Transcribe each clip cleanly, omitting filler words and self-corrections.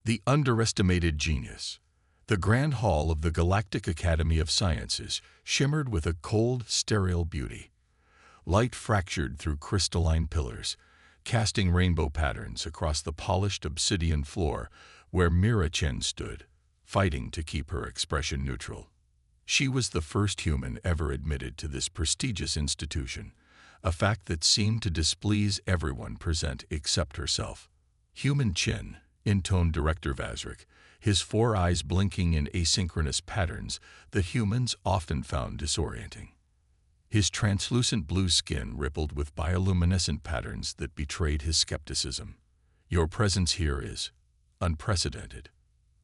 The underestimated genius. The Grand Hall of the Galactic Academy of Sciences shimmered with a cold, sterile beauty. Light fractured through crystalline pillars, casting rainbow patterns across the polished obsidian floor where Mira Chen stood, fighting to keep her expression neutral. She was the first human ever admitted to this prestigious institution, a fact that seemed to displease everyone present except herself. Human Chen, intoned Director Vazrik, his four eyes blinking in asynchronous patterns that humans often found disorienting. His translucent blue skin rippled with bioluminescent patterns that betrayed his skepticism. Your presence here is unprecedented.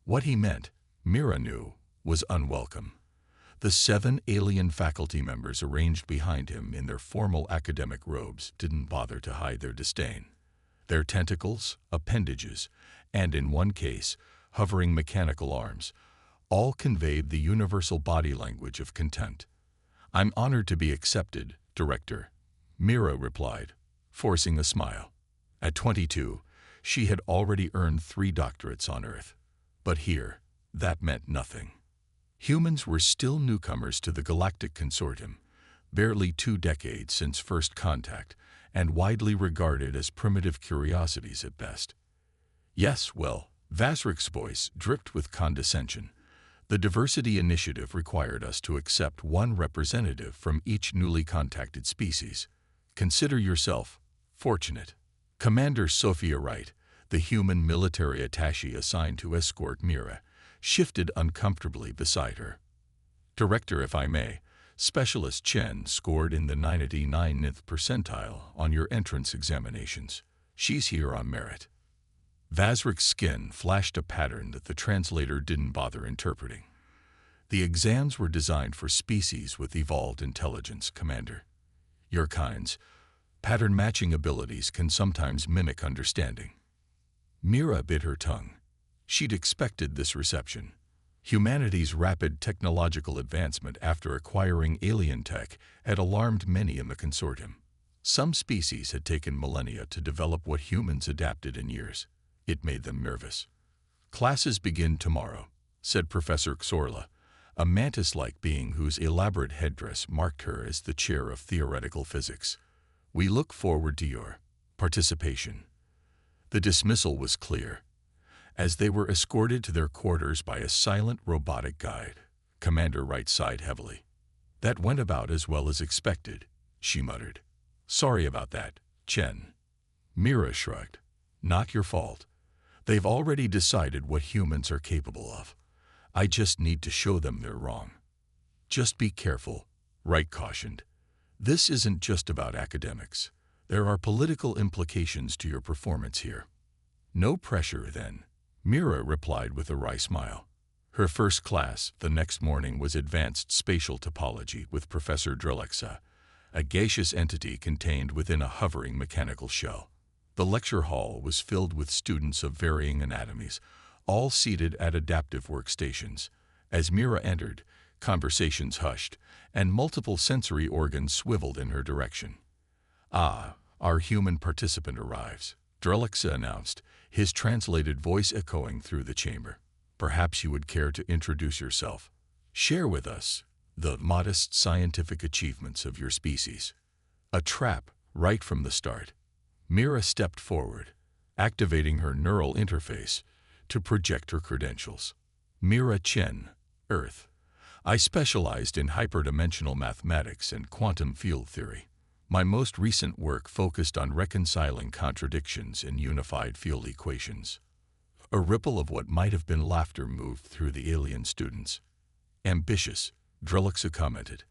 What he meant, Mira knew, was unwelcome. The 7 alien faculty members arranged behind him in their formal academic robes didn't bother to hide their disdain. Their tentacles, appendages, and in one case, hovering mechanical arms, all conveyed the universal body language of contempt. "I'm honored to be accepted, Director," Mira replied, forcing a smile. At 22, she had already earned 3 doctorates on Earth. But here, that meant nothing. Humans were still newcomers to the Galactic Consortium, barely 2 decades since first contact, and widely regarded as primitive curiosities at best. Yes, well, Vazrik's voice dripped with condescension. The diversity initiative required us to accept 1 representative from each newly contacted species. Consider yourself fortunate. Commander Sophia Wright, the human military attaché assigned to escort Mira, shifted uncomfortably beside her. Director, if I may, Specialist Chen scored in the 99th percentile on your entrance examinations. She's here on merit. Vazrik's skin flashed a pattern that the translator didn't bother interpreting. The exams were designed for species with evolved intelligence, Commander. Your kind's pattern-matching abilities can sometimes mimic understanding. Mira bit her tongue. She'd expected this reception. Humanity's rapid technological advancement after acquiring alien tech had alarmed many in the consortium. Some species had taken millennia to develop what humans adapted in years. It made them nervous. "Classes begin tomorrow," said Professor Xorla, a mantis-like being whose elaborate headdress marked her as the chair of theoretical physics. "We look forward to your participation." The dismissal was clear. As they were escorted to their quarters by a silent robotic guide, Commander Wright sighed heavily. "That went about as well as expected," she muttered. "Sorry about that, Chen." Mira shrugged. "Not your fault. They've already decided what humans are capable of. I just need to show them they're wrong." "Just be careful," Wright cautioned. "This isn't just about academics. There are political implications to your performance here." "No pressure, then," Mira replied with a wry smile. Her first class the next morning was Advanced Spatial Topology with Professor Drilixa, a gaseous entity contained within a hovering mechanical shell. The lecture hall was filled with students of varying anatomies, all seated at adaptive workstations. As Mira entered, conversations hushed, and multiple sensory organs swiveled in her direction. "Ah, our human participant arrives," Drilixa announced, his translated voice echoing through the chamber. "Perhaps you would care to introduce yourself. Share with us the modest scientific achievements of your species." A trap right from the start. Mira stepped forward, activating her neural interface to project her credentials. "Mira Chen, Earth. I specialized in hyperdimensional mathematics and quantum field theory. My most recent work focused on reconciling contradictions in unified field equations." A ripple of what might have been laughter moved through the alien students. "Ambitious," Drilixa commented,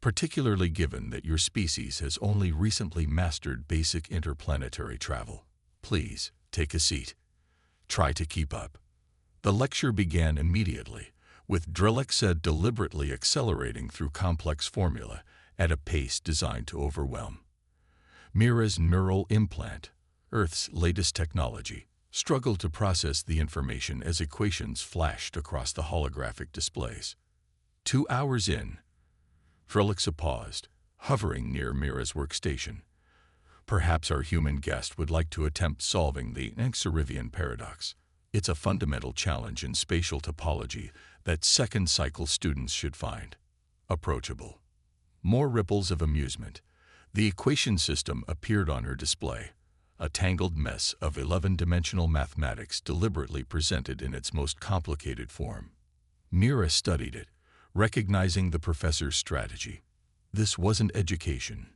"particularly given that your species has only recently mastered basic interplanetary travel. Please, take a seat. Try to keep up." The lecture began immediately, with Drilixa deliberately accelerating through complex formula at a pace designed to overwhelm. Mira's neural implant, Earth's latest technology, struggled to process the information as equations flashed across the holographic displays. 2 hours in, Drilixa paused, hovering near Mira's workstation. "Perhaps our human guest would like to attempt solving the Anxarivian paradox." It's a fundamental challenge in spatial topology that second-cycle students should find approachable. More ripples of amusement. The equation system appeared on her display, a tangled mess of 11-dimensional mathematics deliberately presented in its most complicated form. Mira studied it, recognizing the professor's strategy. This wasn't education.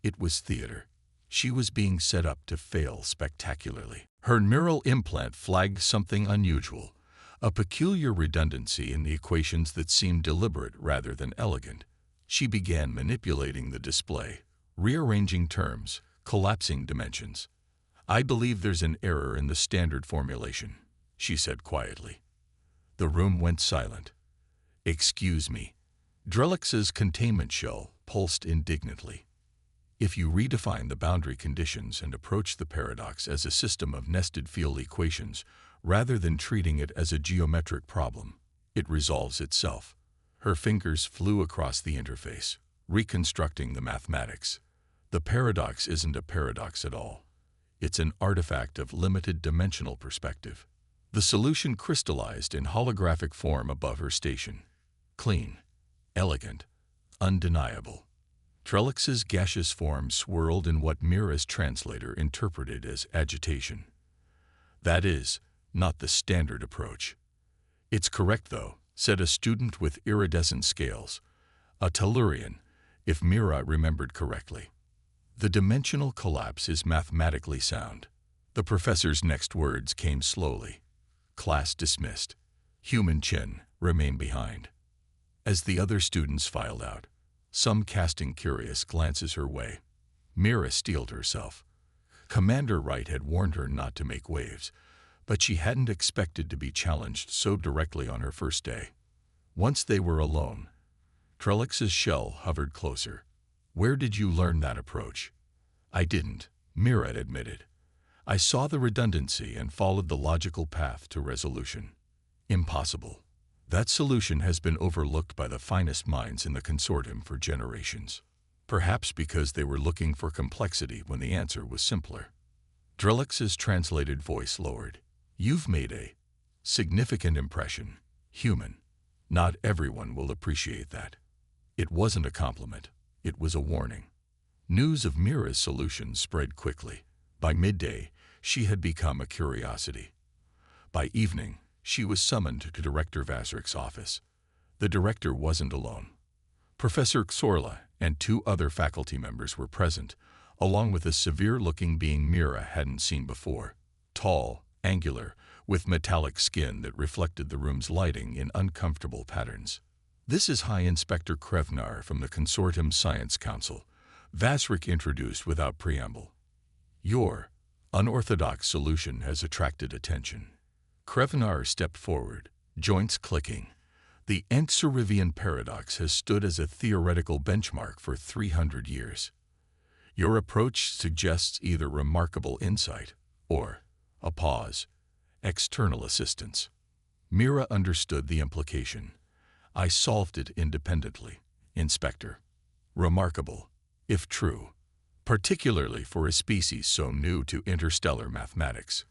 It was theater. She was being set up to fail spectacularly. Her neural implant flagged something unusual, a peculiar redundancy in the equations that seemed deliberate rather than elegant. She began manipulating the display, rearranging terms, collapsing dimensions. "I believe there's an error in the standard formulation," she said quietly. The room went silent. "Excuse me." Drelix's containment shell pulsed indignantly. If you redefine the boundary conditions and approach the paradox as a system of nested field equations, rather than treating it as a geometric problem, it resolves itself. Her fingers flew across the interface, reconstructing the mathematics. The paradox isn't a paradox at all. It's an artifact of limited dimensional perspective. The solution crystallized in holographic form above her station. Clean, elegant, undeniable. Trellix's gaseous form swirled in what Mira's translator interpreted as agitation. "That is, not the standard approach." "It's correct, though," said a student with iridescent scales, a Tellurian, if Mira remembered correctly. "The dimensional collapse is mathematically sound." The professor's next words came slowly. "Class dismissed. Human Chen, remain behind." As the other students filed out, some casting curious glances her way, Mira steeled herself. Commander Wright had warned her not to make waves, but she hadn't expected to be challenged so directly on her first day. Once they were alone, Trellix's shell hovered closer. "Where did you learn that approach?" "I didn't," Mira admitted. "I saw the redundancy and followed the logical path to resolution." "Impossible. That solution has been overlooked by the finest minds in the consortium for generations. Perhaps because they were looking for complexity when the answer was simpler." Drelix's translated voice lowered. "You've made a significant impression, human. Not everyone will appreciate that." It wasn't a compliment. It was a warning. News of Mira's solution spread quickly. By midday, she had become a curiosity. By evening, she was summoned to Director Vazrik's office. The director wasn't alone. Professor Xorla and 2 other faculty members were present, along with a severe-looking being Mira hadn't seen before. Tall, angular, with metallic skin that reflected the room's lighting in uncomfortable patterns. "This is High Inspector Krevnar from the Consortium Science Council," Vazrik introduced without preamble. "Your unorthodox solution has attracted attention." Krevnar stepped forward, joints clicking. "The Enxerivian paradox has stood as a theoretical benchmark for 300 years. Your approach suggests either remarkable insight or a pause, external assistance." Mira understood the implication. "I solved it independently, Inspector. Remarkable, if true, particularly for a species so new to interstellar mathematics."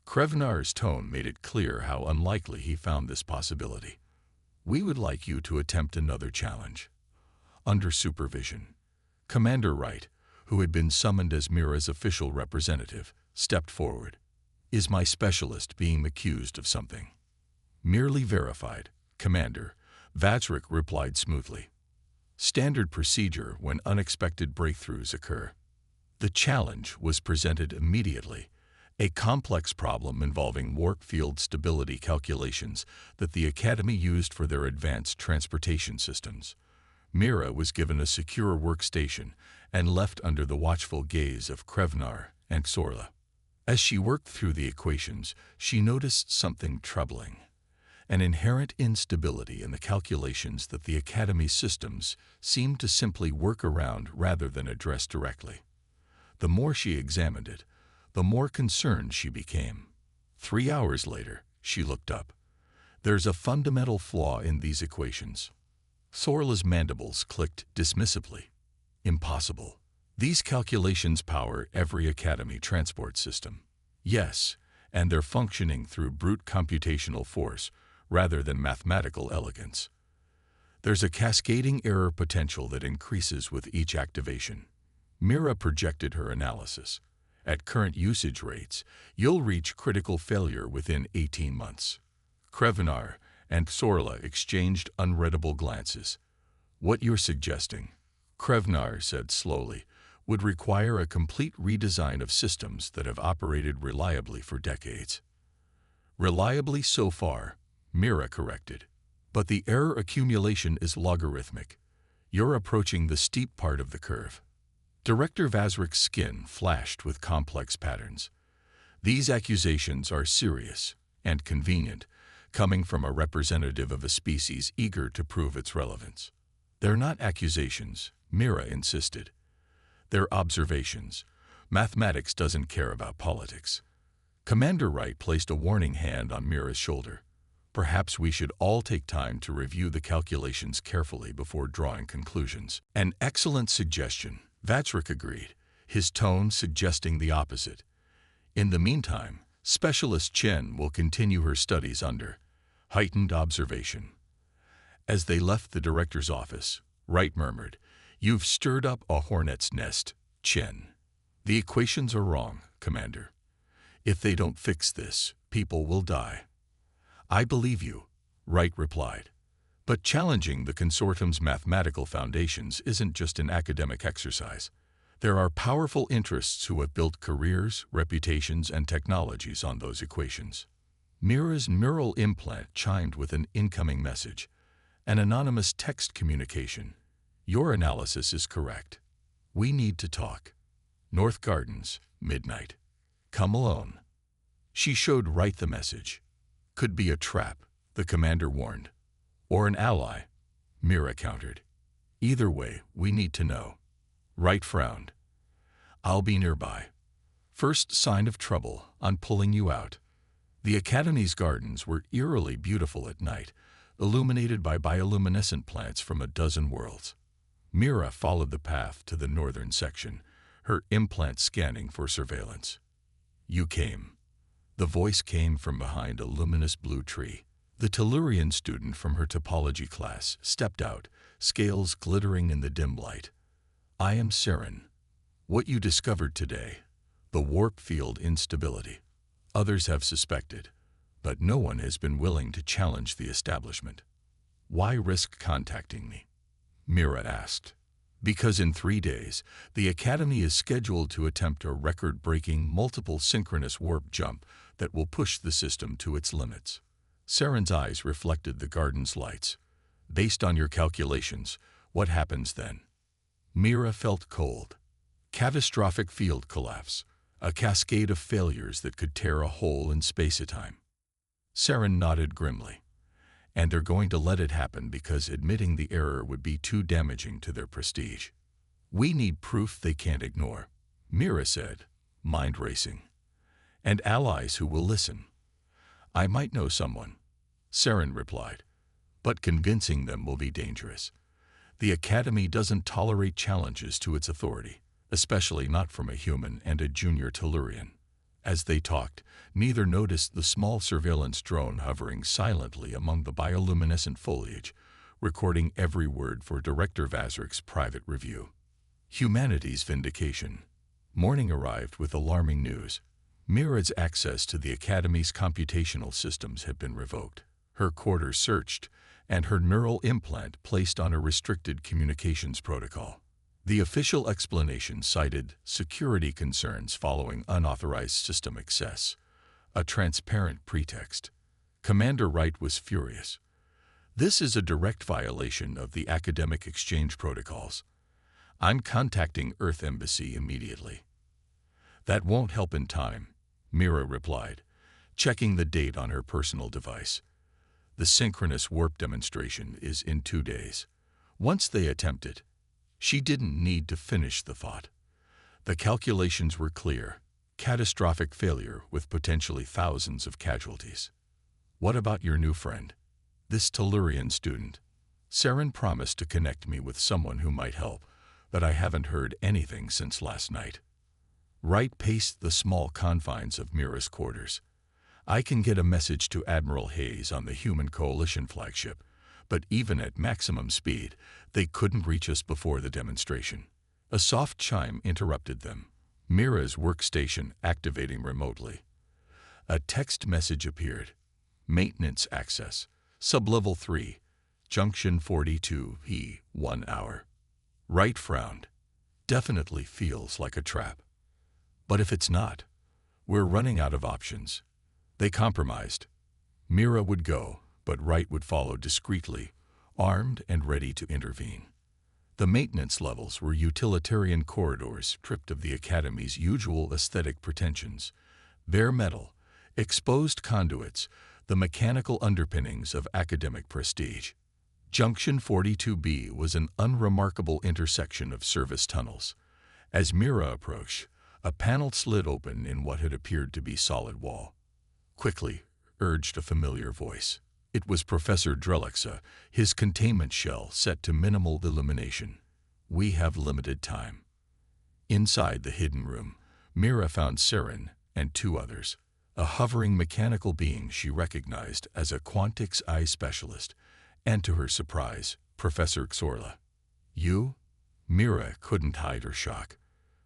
Krevnar's tone made it clear how unlikely he found this possibility. "We would like you to attempt another challenge. Under supervision." Commander Wright, who had been summoned as Mira's official representative, stepped forward. "Is my specialist being accused of something?" "Merely verified, Commander," Vazrik replied smoothly. "Standard procedure when unexpected breakthroughs occur." The challenge was presented immediately. A complex problem involving warp field stability calculations that the Academy used for their advanced transportation systems. Mira was given a secure workstation and left under the watchful gaze of Krevnar and Xorla. As she worked through the equations, she noticed something troubling: an inherent instability in the calculations that the Academy's systems seemed to simply work around rather than address directly. The more she examined it, the more concerned she became. 3 hours later, she looked up. "There's a fundamental flaw in these equations." Xorla's mandibles clicked dismissively. "Impossible. These calculations power every Academy transport system." "Yes, and they're functioning through brute computational force rather than mathematical elegance. There's a cascading error potential that increases with each activation. Mira projected her analysis. At current usage rates, you'll reach critical failure within 18 months. Krevinar and Sorla exchanged unreadable glances. What you're suggesting, Krevinar said slowly, would require a complete redesign of systems that have operated reliably for decades. Reliably so far, Mira corrected. But the error accumulation is logarithmic. You're approaching the steep part of the curve. Director Vazrik's skin flashed with complex patterns. These accusations are serious and convenient, coming from a representative of a species eager to prove its relevance. They're not accusations, Mira insisted. They're observations. Mathematics doesn't care about politics. Commander Wright placed a warning hand on Mira's shoulder. Perhaps we should all take time to review the calculations carefully before drawing conclusions. An excellent suggestion, Vazrik agreed, his tone suggesting the opposite. In the meantime, Specialist Chen will continue her studies under heightened observation. As they left the director's office, Wright murmured, "You've stirred up a hornet's nest, Chen. The equations are wrong, Commander. If they don't fix this, people will die." "I believe you," Wright replied. "But challenging the consortium's mathematical foundations isn't just an academic exercise. There are powerful interests who have built careers, reputations, and technologies on those equations." Mira's neural implant chimed with an incoming message, an anonymous text communication. "Your analysis is correct. We need to talk. North Gardens, midnight. Come alone." She showed Wright the message. "Could be a trap," the commander warned. "Or an ally," Mira countered. "Either way, we need to know." Wright frowned. "I'll be nearby. First sign of trouble, I'm pulling you out." The Academy's gardens were eerily beautiful at night, illuminated by bioluminescent plants from a dozen worlds. Mira followed the path to the northern section, her implant scanning for surveillance. "You came." The voice came from behind a luminous blue tree. The Tellurian student from her topology class stepped out, scales glittering in the dim light. "I am Saren. What you discovered today, the warp field instability. Others have suspected, but no one has been willing to challenge the establishment." "Why risk contacting me?" Mira asked. "Because in 3 days, the Academy is scheduled to attempt a record-breaking multiple synchronous warp jump that will push the system to its limits." Saren's eyes reflected the garden's lights. "Based on your calculations, what happens then?" Mira felt cold. Catastrophic field collapse, a cascade of failures that could tear a hole in space-time. Saren nodded grimly. "And they're going to let it happen because admitting the error would be too damaging to their prestige. We need proof they can't ignore," Mira said, mind racing. "And allies who will listen." "I might know someone," Saren replied, "but convincing them will be dangerous. The Academy doesn't tolerate challenges to its authority, especially not from a human and a junior Tellurian." As they talked, neither noticed the small surveillance drone hovering silently among the bioluminescent foliage, recording every word for Director Vazrik's private review. Humanity's vindication. Morning arrived with alarming news. Mira's access to the Academy's computational systems had been revoked, her quarters searched, and her neural implant placed on a restricted communications protocol. The official explanation cited security concerns following unauthorized system access, a transparent pretext. Commander Wright was furious. "This is a direct violation of the academic exchange protocols. I'm contacting Earth Embassy immediately." "That won't help in time," Mira replied, checking the date on her personal device. "The synchronous warp demonstration is in 2 days. Once they attempt it," she didn't need to finish the thought. The calculations were clear. Catastrophic failure with potentially thousands of casualties. "What about your new friend, this Tellurian student?" "Saren promised to connect me with someone who might help, but I haven't heard anything since last night." Wright paced the small confines of Mira's quarters. I can get a message to Admiral Hayes on the Human Coalition flagship, but even at maximum speed, they couldn't reach us before the demonstration. A soft chime interrupted them. Mira's workstation activating remotely. A text message appeared. Maintenance access. Sublevel 3. Junction 42E, 1 hour. Wright frowned. Definitely feels like a trap. But if it's not, we're running out of options. They compromised. Mira would go, but Wright would follow discreetly, armed and ready to intervene. The maintenance levels were utilitarian corridors stripped of the Academy's usual aesthetic pretensions. Bare metal, exposed conduits, the mechanical underpinnings of academic prestige. Junction 42B was an unremarkable intersection of service tunnels. As Mira approached, a panel slid open in what had appeared to be solid wall. Quickly, urged a familiar voice. It was Professor Drelixa, his containment shell set to minimal illumination. We have limited time. Inside the hidden room, Mira found Saren and 2 others, a hovering mechanical being she recognized as a Quantix eye specialist, and to her surprise, Professor Xorla. You? Mira couldn't hide her shock.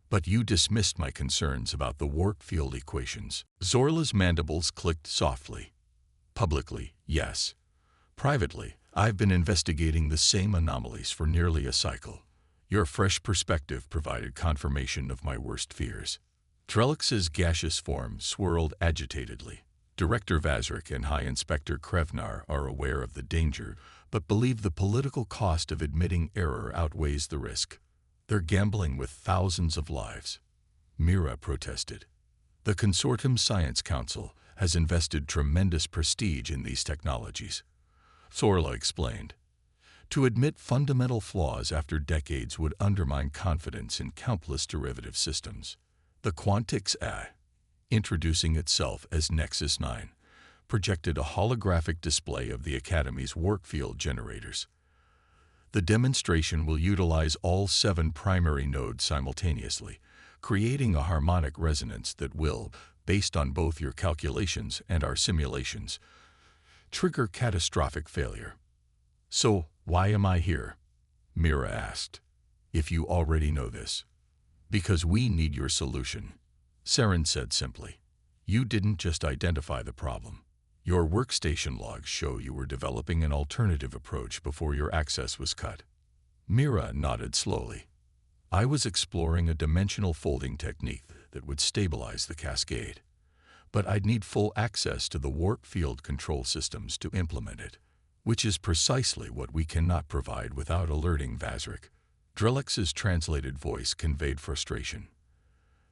But you dismissed my concerns about the warp field equations. Xorla's mandibles clicked softly. Publicly, yes. Privately, I've been investigating the same anomalies for nearly a cycle. Your fresh perspective provided confirmation of my worst fears. Trellix's gaseous form swirled agitatedly. Director Vazrik and High Inspector Krevnar are aware of the danger, but believe the political cost of admitting error outweighs the risk. They're gambling with thousands of lives. Mira protested. The Consortium Science Council has invested tremendous prestige in these technologies. Xorla explained. To admit fundamental flaws after decades would undermine confidence in countless derivative systems. The Quantix AI, introducing itself as Nexus 9, projected a holographic display of the Academy's work field generators. The demonstration will utilize all 7 primary nodes simultaneously, creating a harmonic resonance that will, based on both your calculations and our simulations, trigger catastrophic failure. So, why am I here? Mira asked. If you already know this. Because we need your solution. Saren said simply. You didn't just identify the problem. Your workstation logs show you were developing an alternative approach before your access was cut. Mira nodded slowly. I was exploring a dimensional folding technique that would stabilize the cascade. But I'd need full access to the warp field control systems to implement it, which is precisely what we cannot provide without alerting Vazrik. Drelix's translated voice conveyed frustration.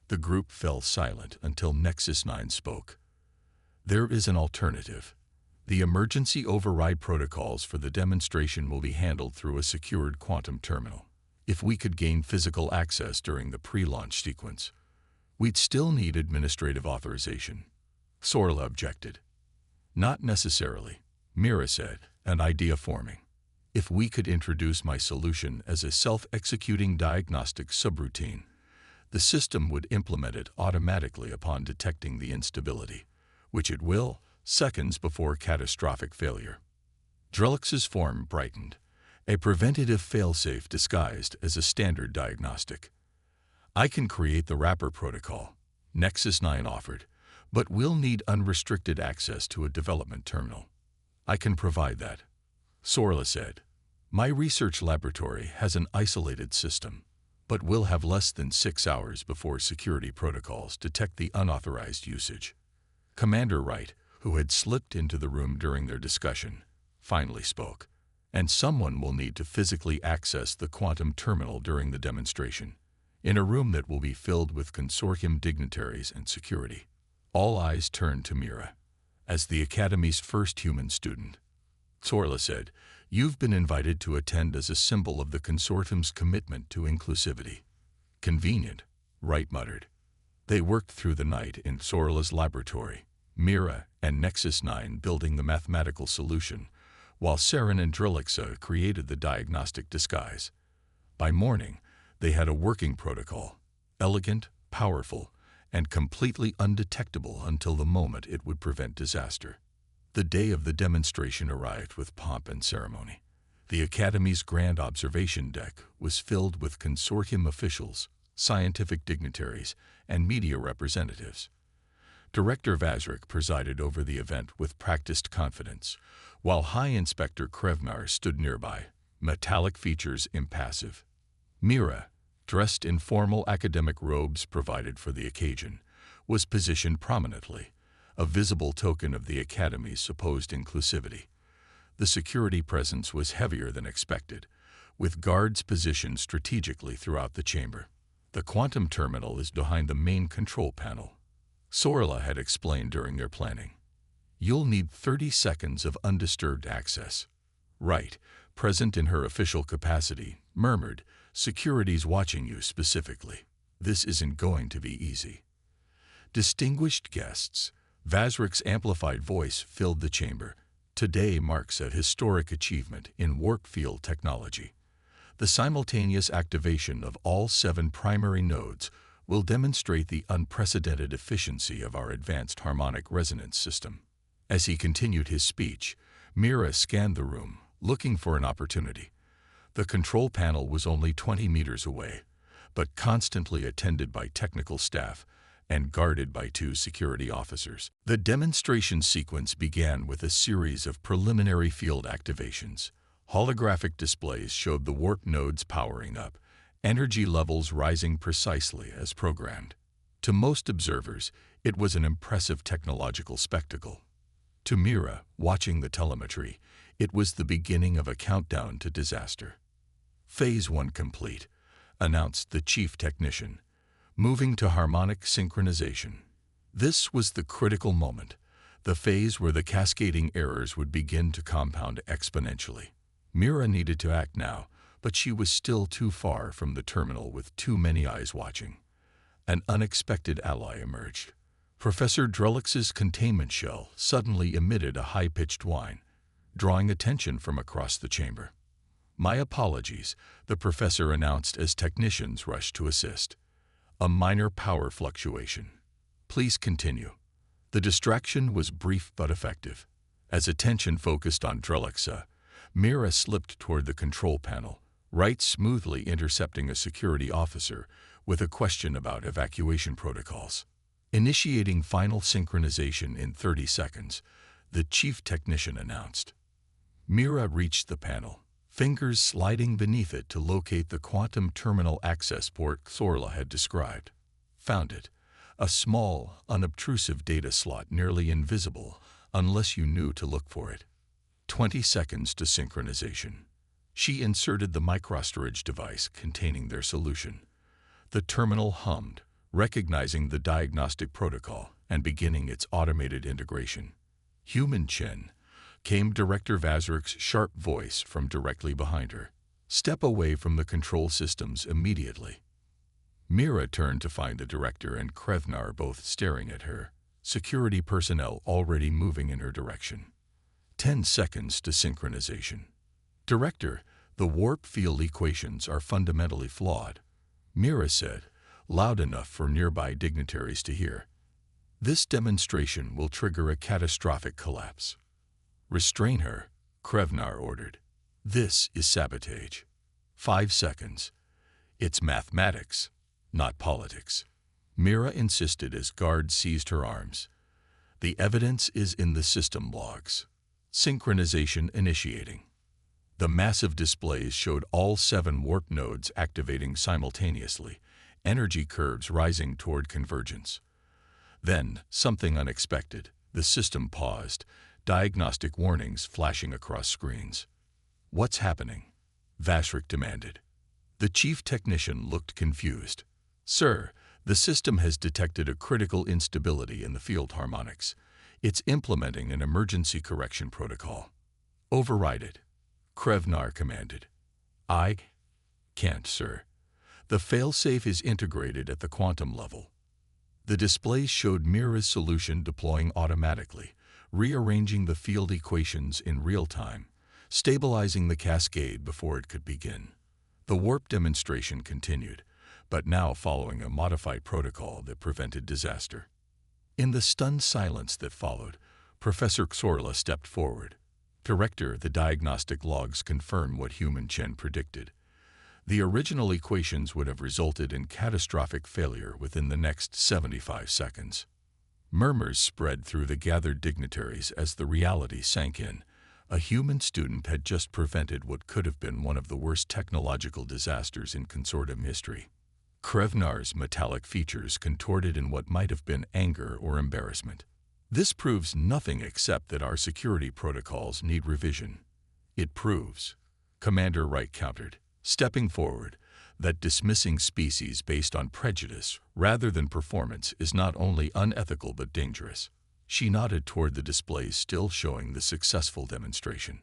The group fell silent until Nexus 9 spoke. There is an alternative. The emergency override protocols for the demonstration will be handled through a secured quantum terminal. If we could gain physical access during the pre-launch sequence, we'd still need administrative authorization. Xorla objected. Not necessarily, Mira said, an idea forming. If we could introduce my solution as a self-executing diagnostic subroutine, the system would implement it automatically upon detecting the instability, which it will, seconds before catastrophic failure. Drelix's form brightened, a preventative failsafe disguised as a standard diagnostic. I can create the wrapper protocol, Nexus 9 offered, but we'll need unrestricted access to a development terminal. I can provide that. Xorla said, my research laboratory has an isolated system, but we'll have less than 6 hours before security protocols detect the unauthorized usage. Commander Wright, who had slipped into the room during their discussion, finally spoke, and someone will need to physically access the quantum terminal during the demonstration, in a room that will be filled with consortium dignitaries and security. All eyes turned to Mira, as the Academy's first human student. Xorla said, you've been invited to attend as a symbol of the consortium's commitment to inclusivity. Convenient, Wright muttered. They worked through the night in Xorla's laboratory, Mira and Nexus 9 building the mathematical solution, while Saren and Drelixa created the diagnostic disguise. By morning, they had a working protocol, elegant, powerful, and completely undetectable until the moment it would prevent disaster. The day of the demonstration arrived with pomp and ceremony. The Academy's grand observation deck was filled with consortium officials, scientific dignitaries, and media representatives. Director Vazrik presided over the event with practiced confidence, while High Inspector Krevnar stood nearby, metallic features impassive. Mira, dressed in formal academic robes provided for the occasion, was positioned prominently, a visible token of the Academy's supposed inclusivity. The security presence was heavier than expected, with guards positioned strategically throughout the chamber. The quantum terminal is behind the main control panel. Sorla had explained during their planning. You'll need 30 seconds of undisturbed access. Right, present in her official capacity, murmured, "Security's watching you specifically. This isn't going to be easy." Distinguished guests, Vazrik's amplified voice filled the chamber. Today marks a historic achievement in warp field technology. The simultaneous activation of all 7 primary nodes will demonstrate the unprecedented efficiency of our advanced harmonic resonance system. As he continued his speech, Mira scanned the room, looking for an opportunity. The control panel was only 20 meters away, but constantly attended by technical staff and guarded by 2 security officers. The demonstration sequence began with a series of preliminary field activations. Holographic displays showed the warp nodes powering up, energy levels rising precisely as programmed. To most observers, it was an impressive technological spectacle. To Mira, watching the telemetry, it was the beginning of a countdown to disaster. Phase 1 complete, announced the chief technician, moving to harmonic synchronization. This was the critical moment, the phase where the cascading errors would begin to compound exponentially. Mira needed to act now, but she was still too far from the terminal with too many eyes watching. An unexpected ally emerged. Professor Drelix's containment shell suddenly emitted a high-pitched whine, drawing attention from across the chamber. "My apologies," the professor announced as technicians rushed to assist. "A minor power fluctuation. Please continue." The distraction was brief but effective. As attention focused on Drelixa, Mira slipped toward the control panel, right smoothly intercepting a security officer with a question about evacuation protocols. Initiating final synchronization in 30 seconds, the chief technician announced. Mira reached the panel, fingers sliding beneath it to locate the quantum terminal access port Sorla had described. Found it. A small, unobtrusive data slot nearly invisible unless you knew to look for it. 20 seconds to synchronization. She inserted the microstorage device containing their solution. The terminal hummed, recognizing the diagnostic protocol and beginning its automated integration. "Human Chen," came Director Vazrik's sharp voice from directly behind her. "Step away from the control systems immediately." Mira turned to find the director and Krevnar both staring at her, security personnel already moving in her direction. 10 seconds to synchronization. "Director, the warp field equations are fundamentally flawed," Mira said, loud enough for nearby dignitaries to hear. "This demonstration will trigger a catastrophic collapse." "Restrain her," Krevnar ordered. "This is sabotage." 5 seconds. "It's mathematics, not politics," Mira insisted as guards seized her arms. "The evidence is in the system logs." Synchronization initiating. The massive displays showed all 7 warp nodes activating simultaneously, energy curves rising toward convergence. Then, something unexpected. The system paused, diagnostic warnings flashing across screens. "What's happening?" Vazrik demanded. The chief technician looked confused. "Sir, the system has detected a critical instability in the field harmonics. It's implementing an emergency correction protocol." "Override it," Krevnar commanded. "I can't, sir. The failsafe is integrated at the quantum level." The displays showed Mira's solution deploying automatically, rearranging the field equations in real time, stabilizing the cascade before it could begin. The warp demonstration continued, but now following a modified protocol that prevented disaster. In the stunned silence that followed, Professor Xorla stepped forward. Director, the diagnostic logs confirm what Human Chen predicted. The original equations would have resulted in catastrophic failure within the next 75 seconds. Murmurs spread through the gathered dignitaries as the reality sank in. A human student had just prevented what could have been one of the worst technological disasters in consortium history. Krevnar's metallic features contorted in what might have been anger or embarrassment. This proves nothing except that our security protocols need revision. It proves, Commander Wright countered, stepping forward, that dismissing species based on prejudice rather than performance is not only unethical but dangerous. She nodded toward the displays still showing the successful demonstration.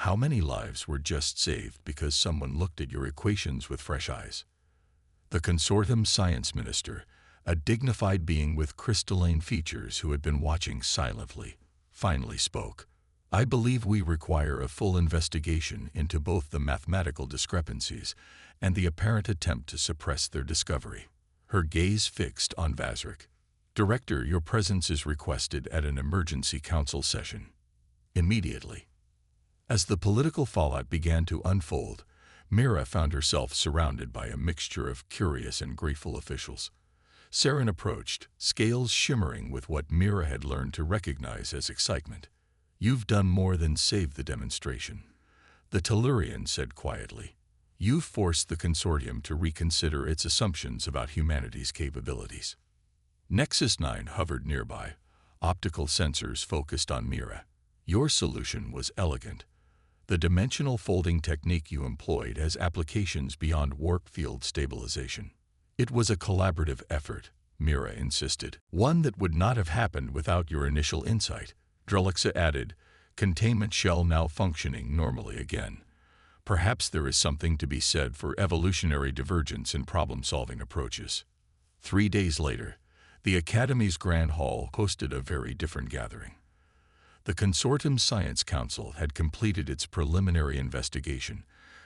How many lives were just saved because someone looked at your equations with fresh eyes? The consortium science minister, a dignified being with crystalline features who had been watching silently, finally spoke. I believe we require a full investigation into both the mathematical discrepancies and the apparent attempt to suppress their discovery. Her gaze fixed on Vazrik. Director, your presence is requested at an emergency council session. Immediately. As the political fallout began to unfold, Mira found herself surrounded by a mixture of curious and grateful officials. Saren approached, scales shimmering with what Mira had learned to recognize as excitement. You've done more than save the demonstration, the Tellurian said quietly. You've forced the consortium to reconsider its assumptions about humanity's capabilities. Nexus 9 hovered nearby, optical sensors focused on Mira. Your solution was elegant. The dimensional folding technique you employed has applications beyond warp field stabilization. It was a collaborative effort, Mira insisted, one that would not have happened without your initial insight. Drelixa added, containment shell now functioning normally again. Perhaps there is something to be said for evolutionary divergence in problem-solving approaches. 3 days later, the Academy's Grand Hall hosted a very different gathering. The Consortium Science Council had completed its preliminary investigation,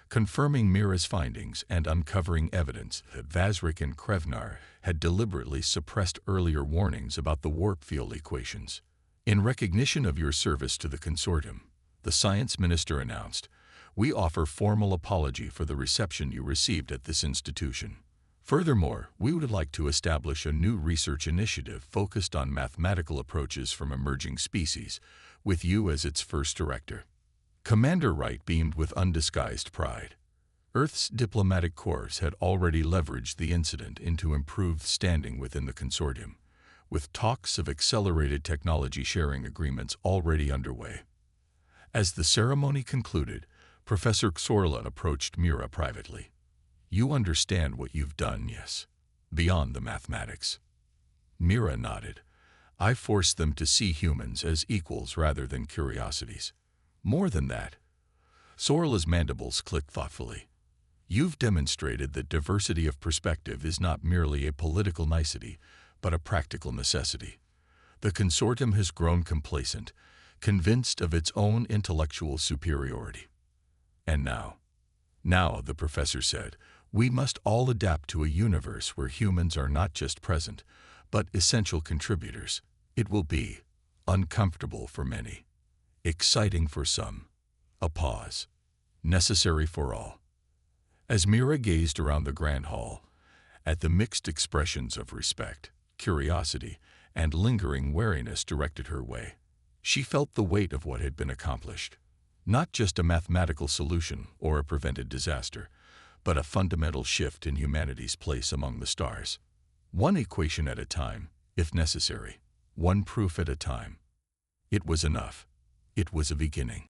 confirming Mira's findings and uncovering evidence that Vazrik and Krevnar had deliberately suppressed earlier warnings about the warp field equations. In recognition of your service to the consortium, the science minister announced, we offer formal apology for the reception you received at this institution. Furthermore, we would like to establish a new research initiative focused on mathematical approaches from emerging species, with you as its first director. Commander Wright beamed with undisguised pride. Earth's diplomatic corps had already leveraged the incident into improved standing within the consortium, with talks of accelerated technology sharing agreements already underway. As the ceremony concluded, Professor Xorla approached Mira privately. You understand what you've done, yes? Beyond the mathematics. Mira nodded. I forced them to see humans as equals rather than curiosities. More than that. Xorla's mandibles clicked thoughtfully. You've demonstrated that diversity of perspective is not merely a political nicety, but a practical necessity. The consortium has grown complacent, convinced of its own intellectual superiority. And now, the professor said, we must all adapt to a universe where humans are not just present, but essential contributors. It will be uncomfortable for many, exciting for some, a pause, necessary for all. As Mira gazed around the grand hall, at the mixed expressions of respect, curiosity, and lingering wariness directed her way, she felt the weight of what had been accomplished. Not just a mathematical solution or a prevented disaster, but a fundamental shift in humanity's place among the stars. One equation at a time, if necessary, one proof at a time. It was enough. It was a beginning.